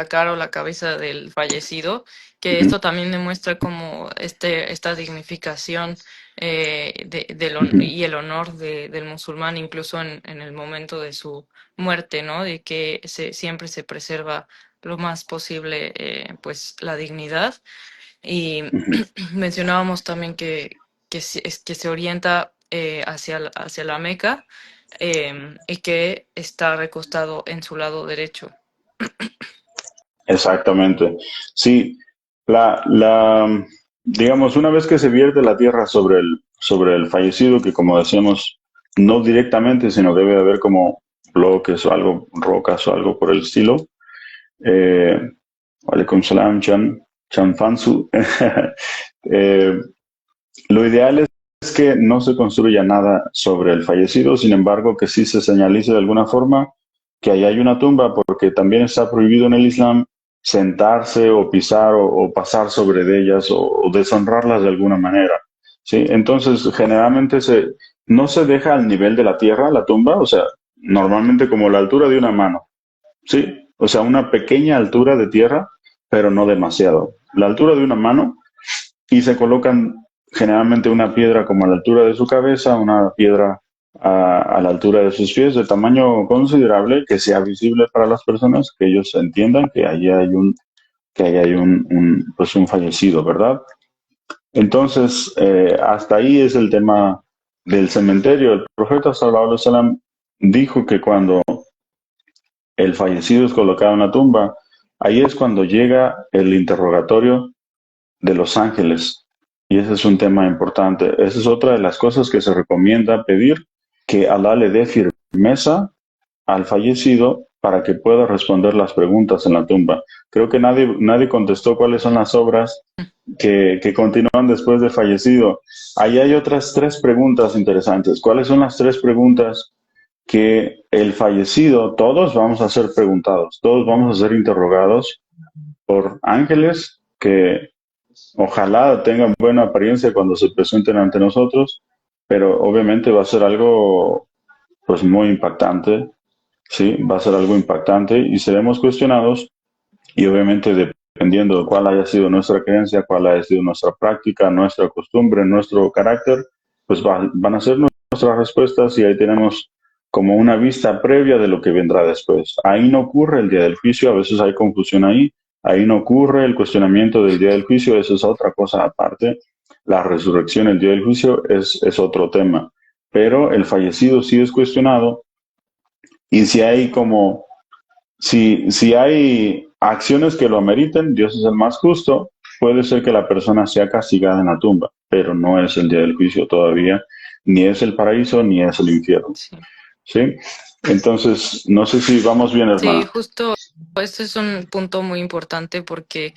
cara o la cabeza del fallecido, que Ujú, esto también demuestra como esta dignificación ujú, y el honor del musulmán, incluso en el momento de su muerte, ¿no? De que siempre se preserva lo más posible, pues, la dignidad. Y ujú. mencionábamos también que se orienta hacia la Meca, y que está recostado en su lado derecho. Exactamente. Sí, la, la, digamos, una vez que se vierte la tierra sobre el fallecido, que como decíamos, no directamente, sino debe de haber como bloques o algo, rocas o algo por el estilo. Eh, Alaikum salam, Chan Fansu. Eh, lo ideal es que no se construya nada sobre el fallecido, sin embargo, que sí se señalice de alguna forma que ahí hay una tumba, porque también está prohibido en el Islam sentarse o pisar o pasar sobre de ellas o deshonrarlas de alguna manera. ¿Sí? Entonces, generalmente no se deja al nivel de la tierra la tumba, o sea, normalmente como la altura de una mano. ¿Sí? O sea, una pequeña altura de tierra, pero no demasiado. La altura de una mano y se colocan generalmente una piedra como a la altura de su cabeza, una piedra a la altura de sus pies, de tamaño considerable, que sea visible para las personas, que ellos entiendan que allí hay pues un fallecido, ¿verdad? Entonces, hasta ahí es el tema del cementerio. El profeta sallallahu alaihi wasallam dijo que cuando el fallecido es colocado en la tumba, ahí es cuando llega el interrogatorio de los ángeles. Y ese es un tema importante. Esa es otra de las cosas que se recomienda pedir, que Alá le dé firmeza al fallecido para que pueda responder las preguntas en la tumba. Creo que nadie contestó cuáles son las obras que continúan después de fallecido. Ahí hay otras tres preguntas interesantes. ¿Cuáles son las tres preguntas que el fallecido, todos vamos a ser preguntados, todos vamos a ser interrogados por ángeles que ojalá tengan buena apariencia cuando se presenten ante nosotros, pero obviamente va a ser algo pues muy impactante, sí, va a ser algo impactante y seremos cuestionados y obviamente dependiendo de cuál haya sido nuestra creencia, cuál haya sido nuestra práctica, nuestra costumbre, nuestro carácter, pues van a ser nuestras respuestas y ahí tenemos como una vista previa de lo que vendrá después. Ahí no ocurre el día del juicio, a veces hay confusión ahí no ocurre el cuestionamiento del día del juicio, eso es otra cosa aparte. La resurrección, el día del juicio es otro tema, pero el fallecido sí es cuestionado y si hay como si hay acciones que lo ameriten, Dios es el más justo, puede ser que la persona sea castigada en la tumba, pero no es el día del juicio todavía, ni es el paraíso, ni es el infierno. Sí. ¿Sí? Entonces, no sé si vamos bien, Sí, hermano. justo este es un punto muy importante porque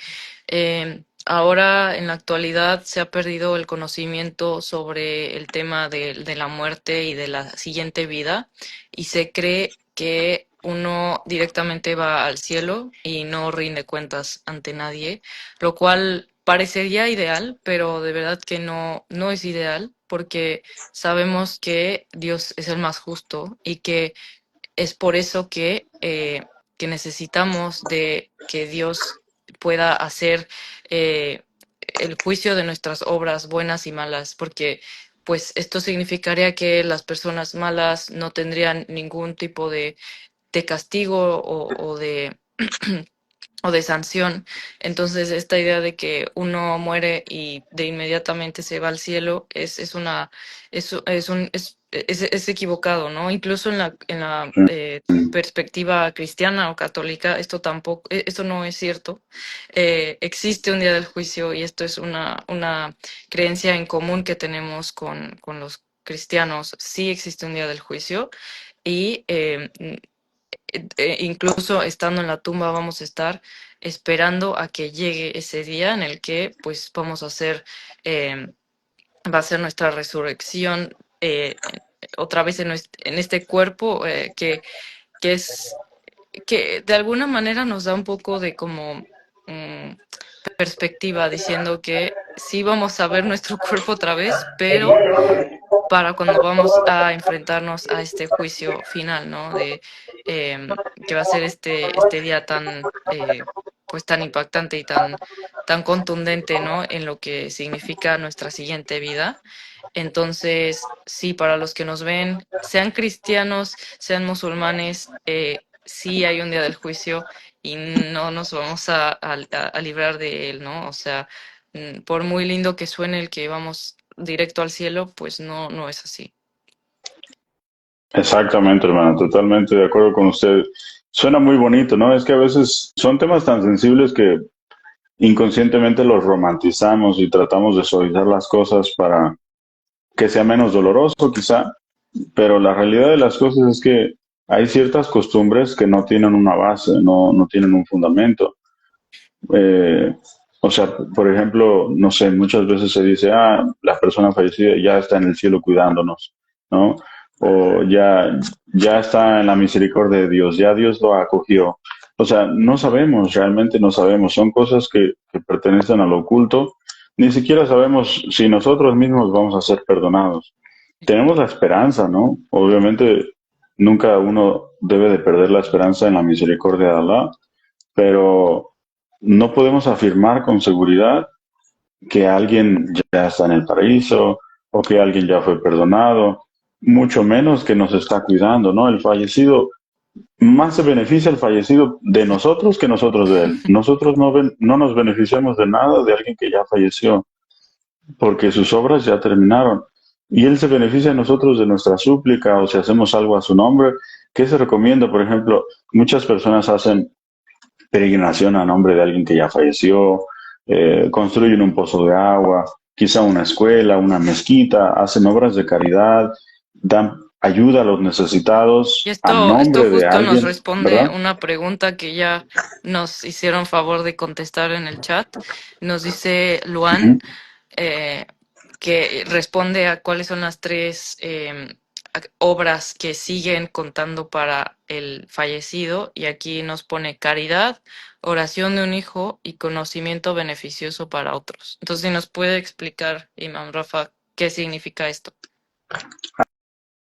ahora en la actualidad se ha perdido el conocimiento sobre el tema de la muerte y de la siguiente vida y se cree que uno directamente va al cielo y no rinde cuentas ante nadie, lo cual parecería ideal, pero de verdad que no es ideal porque sabemos que Dios es el más justo y que es por eso que necesitamos de que Dios pueda hacer eh, el juicio de nuestras obras buenas y malas, porque pues esto significaría que las personas malas no tendrían ningún tipo de castigo o de o de sanción. Entonces, esta idea de que uno muere y de inmediatamente se va al cielo es equivocado, ¿no? Incluso en la perspectiva cristiana o católica, esto tampoco, esto no es cierto. Existe un día del juicio y esto es una creencia en común que tenemos con los cristianos. Sí existe un día del juicio y incluso estando en la tumba vamos a estar esperando a que llegue ese día en el que pues vamos a hacer, eh, va a ser nuestra resurrección otra vez en este cuerpo que es que de alguna manera nos da un poco de como perspectiva diciendo que sí vamos a ver nuestro cuerpo otra vez, pero para cuando vamos a enfrentarnos a este juicio final, ¿no? Que va a ser este día tan, pues tan impactante y tan contundente, ¿no? En lo que significa nuestra siguiente vida. Entonces, sí, para los que nos ven, sean cristianos, sean musulmanes, sí hay un día del juicio y no nos vamos a librar de él, ¿no? O sea, por muy lindo que suene el que vamos directo al cielo, pues no es así. Exactamente, hermano, totalmente de acuerdo con usted. Suena muy bonito, ¿no? Es que a veces son temas tan sensibles que inconscientemente los romantizamos y tratamos de suavizar las cosas para que sea menos doloroso quizá, pero la realidad de las cosas es que hay ciertas costumbres que no tienen una base, no tienen un fundamento. Eh, o sea, por ejemplo, no sé, muchas veces se dice, la persona fallecida ya está en el cielo cuidándonos, ¿no? O ya está en la misericordia de Dios, ya Dios lo acogió. O sea, no sabemos, realmente no sabemos, son cosas que pertenecen al oculto. Ni siquiera sabemos si nosotros mismos vamos a ser perdonados. Tenemos la esperanza, ¿no? Obviamente, nunca uno debe de perder la esperanza en la misericordia de Allah, pero no podemos afirmar con seguridad que alguien ya está en el paraíso o que alguien ya fue perdonado, mucho menos que nos está cuidando, ¿no? El fallecido, más se beneficia el fallecido de nosotros que nosotros de él. Nosotros no nos beneficiamos de nada de alguien que ya falleció, porque sus obras ya terminaron. Y él se beneficia de nosotros de nuestra súplica o si hacemos algo a su nombre. ¿Qué se recomienda? Por ejemplo, muchas personas hacen peregrinación a nombre de alguien que ya falleció, construyen un pozo de agua, quizá una escuela, una mezquita, hacen obras de caridad, dan ayuda a los Y necesitados a esto nombre de justo nos alguien, responde ¿verdad? una pregunta que ya nos hicieron favor de contestar en el chat. Nos dice Luan, Ujú. eh, que responde a cuáles son las tres obras que siguen contando para el fallecido. Y aquí nos pone caridad, oración de un hijo y conocimiento beneficioso para otros. Entonces, si nos puede explicar, Imam Rafa, qué significa esto.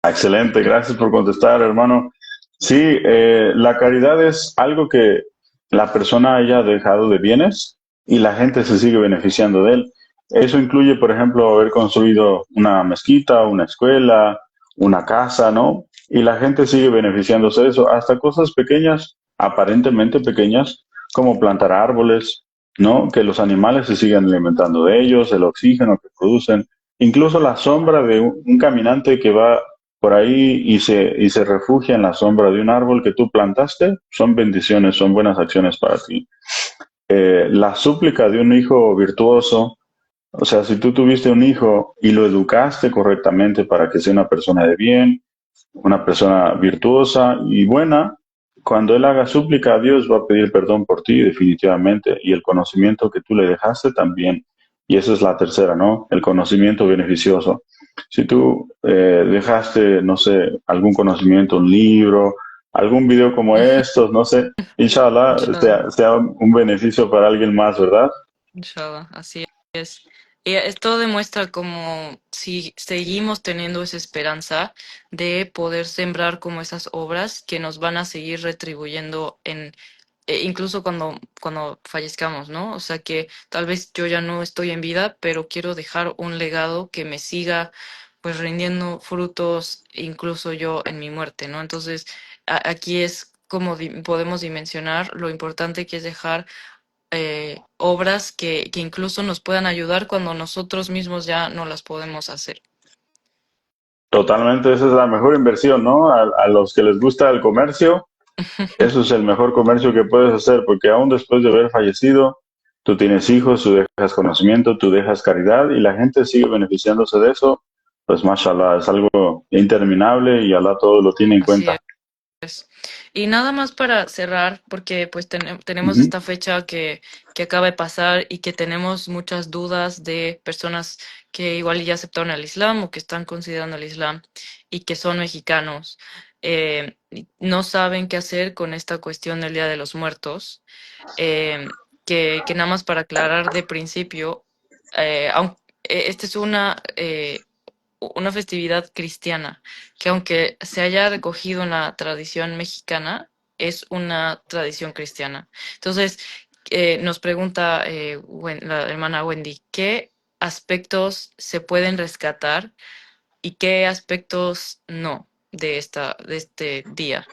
Excelente, gracias por contestar, hermano. Sí, la caridad es algo que la persona haya dejado de bienes y la gente se sigue beneficiando de él. Eso incluye, por ejemplo, haber construido una mezquita, una escuela, una casa, ¿no? Y la gente sigue beneficiándose de eso, hasta cosas pequeñas, aparentemente pequeñas, como plantar árboles, ¿no? Que los animales se sigan alimentando de ellos, el oxígeno que producen, incluso la sombra de un caminante que va por ahí y se refugia en la sombra de un árbol que tú plantaste, son bendiciones, son buenas acciones para ti. La súplica de un hijo virtuoso, o sea, si tú tuviste un hijo y lo educaste correctamente para que sea una persona de bien, una persona virtuosa y buena, cuando él haga súplica a Dios va a pedir perdón por ti definitivamente y el conocimiento que tú le dejaste también. Y esa es la tercera, ¿no? El conocimiento beneficioso. Si tú dejaste, no sé, algún conocimiento, un libro, algún video como estos, no sé, inshallah, Inshallah. sea un beneficio para alguien más, ¿verdad? Inshallah, así es. Y esto demuestra como si seguimos teniendo esa esperanza de poder sembrar como esas obras que nos van a seguir retribuyendo incluso cuando fallezcamos, ¿no? O sea que tal vez yo ya no estoy en vida, pero quiero dejar un legado que me siga pues rindiendo frutos incluso yo en mi muerte, ¿no? Entonces aquí es como podemos dimensionar lo importante que es dejar obras que incluso nos puedan ayudar cuando nosotros mismos ya no las podemos hacer. Totalmente, esa es la mejor inversión, ¿no? A los que les gusta el comercio, eso es el mejor comercio que puedes hacer, porque aún después de haber fallecido, tú tienes hijos, tú dejas conocimiento, tú dejas caridad y la gente sigue beneficiándose de eso. Pues mashallah, es algo interminable y Allah todo lo tiene en Así cuenta. es. Y nada más para cerrar, porque pues tenemos Ujú. esta fecha que acaba de pasar y que tenemos muchas dudas de personas que igual ya aceptaron el Islam o que están considerando el Islam y que son mexicanos. Y no saben qué hacer con esta cuestión del Día de los Muertos. Que nada más para aclarar de principio, esta es una festividad cristiana, que aunque se haya recogido en la tradición mexicana, es una tradición cristiana. Entonces, nos pregunta la hermana Wendy, ¿qué aspectos se pueden rescatar y qué aspectos no de este día?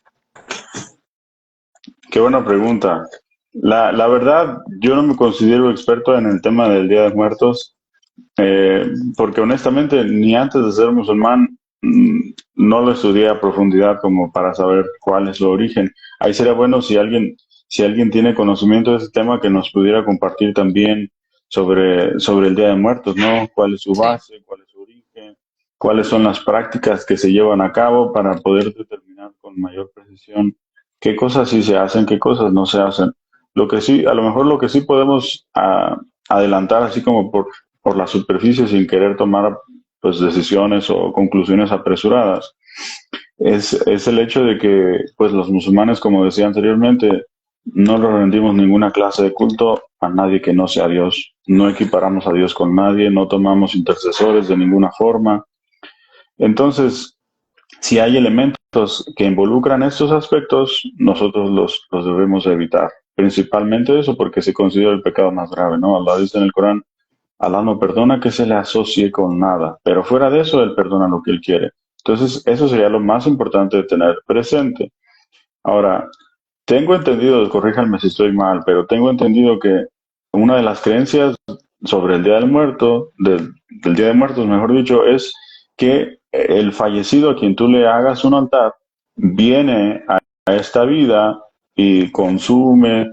Qué buena pregunta. La verdad, yo no me considero experto en el tema del Día de Muertos. Porque honestamente, ni antes de ser musulmán, no lo estudié a profundidad como para saber cuál es su origen. Ahí sería bueno si alguien si alguien tiene conocimiento de ese tema, que nos pudiera compartir también sobre el Día de Muertos, ¿no? ¿Cuál es su Sí. base? ¿Cuál es su origen? ¿Cuáles son las prácticas que se llevan a cabo para poder determinar con mayor precisión qué cosas sí se hacen, qué cosas no se hacen? Lo que sí, a lo mejor lo que sí podemos adelantar, así como por la superficie sin querer tomar pues decisiones o conclusiones apresuradas, es el hecho de que pues los musulmanes, como decía anteriormente, no le rendimos ninguna clase de culto a nadie que no sea Dios. No equiparamos a Dios con nadie, no tomamos intercesores de ninguna forma. Entonces, si hay elementos que involucran estos aspectos, nosotros los debemos evitar. Principalmente eso porque se considera el pecado más grave, ¿no? Allah dice en el Corán: Alá no perdona que se le asocie con nada, pero fuera de eso, Él perdona lo que Él quiere. Entonces, eso sería lo más importante de tener presente. Ahora, tengo entendido, corríjanme si estoy mal, pero tengo entendido que una de las creencias sobre el Día del Muerto, del Día de Muertos, mejor dicho, es que el fallecido a quien tú le hagas un altar viene a esta vida y consume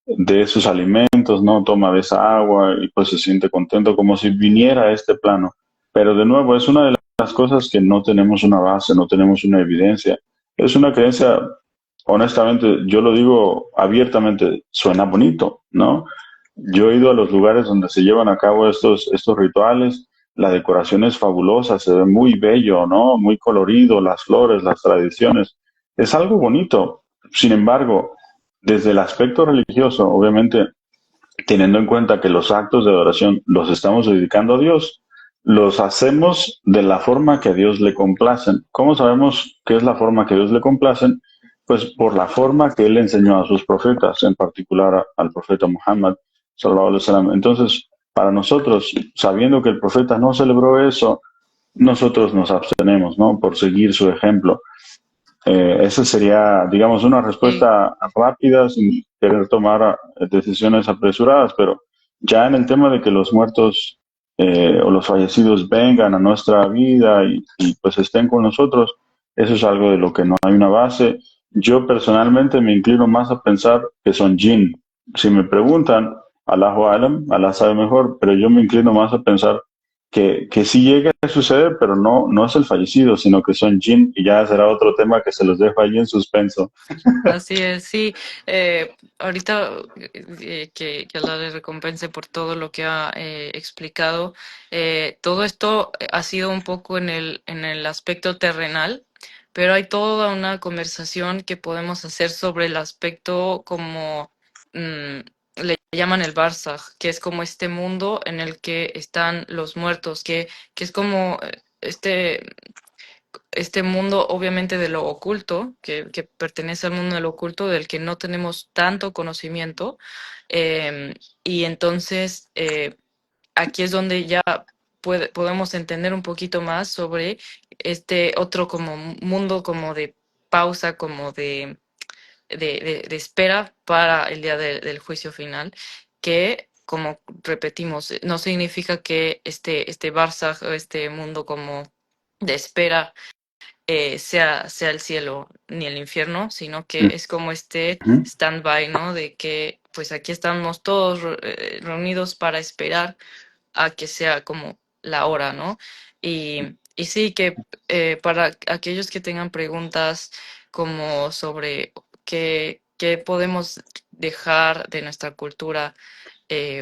de esos alimentos, ¿no? Toma de esa agua y pues se siente contento como si viniera a este plano. Pero de nuevo, es una de las cosas que no tenemos una base, no tenemos una evidencia. Es una creencia, honestamente, yo lo digo abiertamente, suena bonito, ¿no? Yo he ido a los lugares donde se llevan a cabo estos rituales, la decoración es fabulosa, se ve muy bello, ¿no? Muy colorido, las flores, las tradiciones. Es algo bonito. Sin embargo, desde el aspecto religioso, obviamente, teniendo en cuenta que los actos de adoración los estamos dedicando a Dios, los hacemos de la forma que a Dios le complacen. ¿Cómo sabemos qué es la forma que a Dios le complacen? Pues por la forma que Él enseñó a sus profetas, en particular al profeta Muhammad, sallallahu alaihi wasallam. Entonces, para nosotros, sabiendo que el profeta no celebró eso, nosotros nos abstenemos, ¿no? Por seguir su ejemplo. Esa sería, digamos, una Sí. respuesta rápida sin querer tomar decisiones apresuradas, pero ya en el tema de que los muertos o los fallecidos vengan a nuestra vida pues estén con nosotros, eso es algo de lo que no hay una base. Yo personalmente me inclino más a pensar que son jinn. Si me preguntan, Allahu Alam, Allah sabe mejor, pero yo me inclino más a pensar que sí llega a suceder, pero no es el fallecido, sino que son Jin, y ya será otro tema que se los dejo ahí en suspenso. Así es, sí. Ahorita que Allah le recompense por todo lo que ha explicado. Todo esto ha sido un poco en el aspecto terrenal, pero hay toda una conversación que podemos hacer sobre el aspecto como mm, le llaman el Barzaj, que es como este mundo en el que están los muertos, que es como este mundo obviamente de lo oculto, que pertenece al mundo de lo oculto, del que no tenemos tanto conocimiento. eh, y entonces aquí es donde ya podemos entender un poquito más sobre este otro como mundo como de pausa, como de espera para el día del juicio final, que como repetimos, no significa que este Barzaj, este mundo como de espera, sea el cielo ni el infierno, sino que es como este Ujú. stand-by, ¿no? De que pues aquí estamos todos reunidos para esperar a que sea como la hora, ¿no? Y sí, que para aquellos que tengan preguntas como sobre qué podemos dejar de nuestra cultura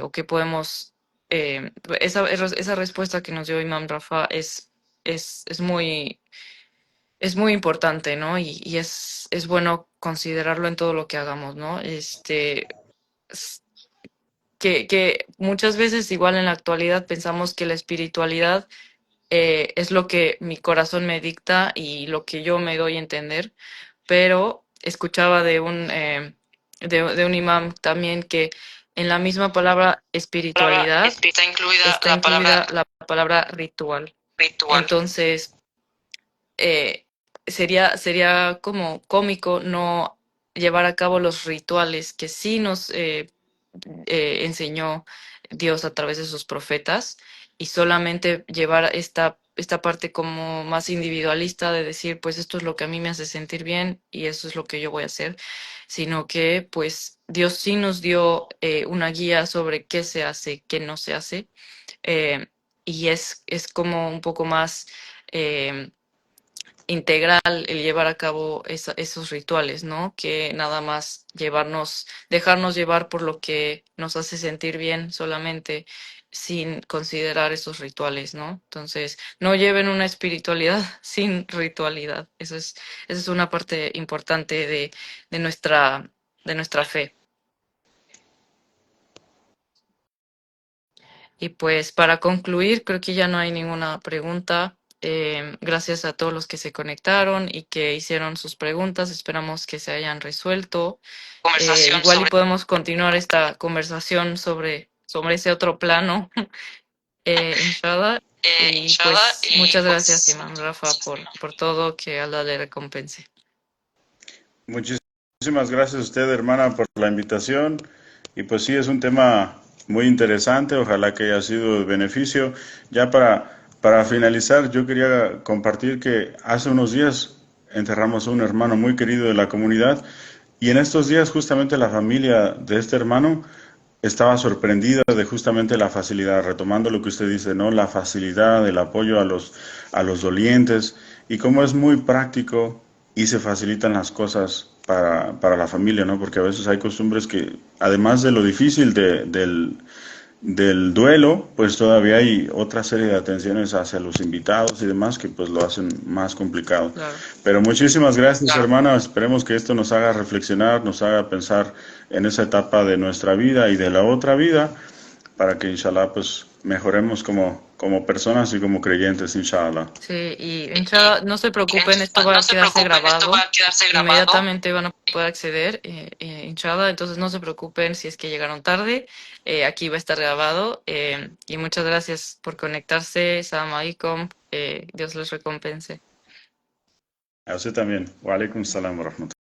o qué podemos... esa respuesta que nos dio Imam Rafa es es muy importante, ¿no? Y es bueno considerarlo en todo lo que hagamos, ¿no? S- que muchas veces, igual en la actualidad, pensamos que la espiritualidad es lo que mi corazón me dicta y lo que yo me doy a entender, pero escuchaba de un imam también que en la misma palabra Palabra espiritualidad está incluida está la palabra incluida la palabra ritual. ritual. Entonces, eh, sería como cómico no llevar a cabo los rituales que sí nos enseñó Dios a través de sus profetas y solamente llevar esta esta parte como más individualista de decir, pues esto es lo que a mí me hace sentir bien y eso es lo que yo voy a hacer, sino que pues Dios sí nos dio una guía sobre qué se hace, qué no se hace, eh, y es como un poco más eh, integral el llevar a cabo esos rituales, ¿no? Que nada más dejarnos llevar por lo que nos hace sentir bien solamente sin considerar esos rituales, ¿no? Entonces, no lleven una espiritualidad sin ritualidad. Esa es una parte importante de de nuestra fe. Y pues para concluir, creo que ya no hay ninguna pregunta. Gracias a todos los que se conectaron y que hicieron sus preguntas. Esperamos que se hayan resuelto. Conversación Igual y sobre podemos continuar esta conversación sobre ese otro plano, inshallah. Y Inshallah pues y muchas gracias, pues Imam Rafa, por todo, que Allah le recompense. Muchísimas gracias a usted, hermana, por la invitación. Y pues sí, es un tema muy interesante. Ojalá que haya sido de beneficio. Ya para finalizar, yo quería compartir que hace unos días enterramos a un hermano muy querido de la comunidad. Y en estos días justamente la familia de este hermano estaba sorprendida de justamente la facilidad, retomando lo que usted dice, ¿no? La facilidad, el apoyo a los dolientes y cómo es muy práctico y se facilitan las cosas para la familia, ¿no? Porque a veces hay costumbres que, además de lo difícil del duelo, pues todavía hay otra serie de atenciones hacia los invitados y demás que pues lo hacen más complicado. Claro. Pero muchísimas gracias, hermana. Esperemos que esto nos haga reflexionar, nos haga pensar en esa etapa de nuestra vida y de la otra vida, para que inshallah pues mejoremos como personas y como creyentes, inshallah. Sí, y inshallah, no se preocupen, esto va no a se quedarse preocupen, esto va grabado. a quedarse grabado. Inmediatamente van a poder acceder, inshallah, entonces no se preocupen si es que llegaron tarde, aquí va a estar grabado. Y muchas gracias por conectarse, salam alaikum, Dios les recompense. A usted también. Wa alaikum salam wa rahmatullahi.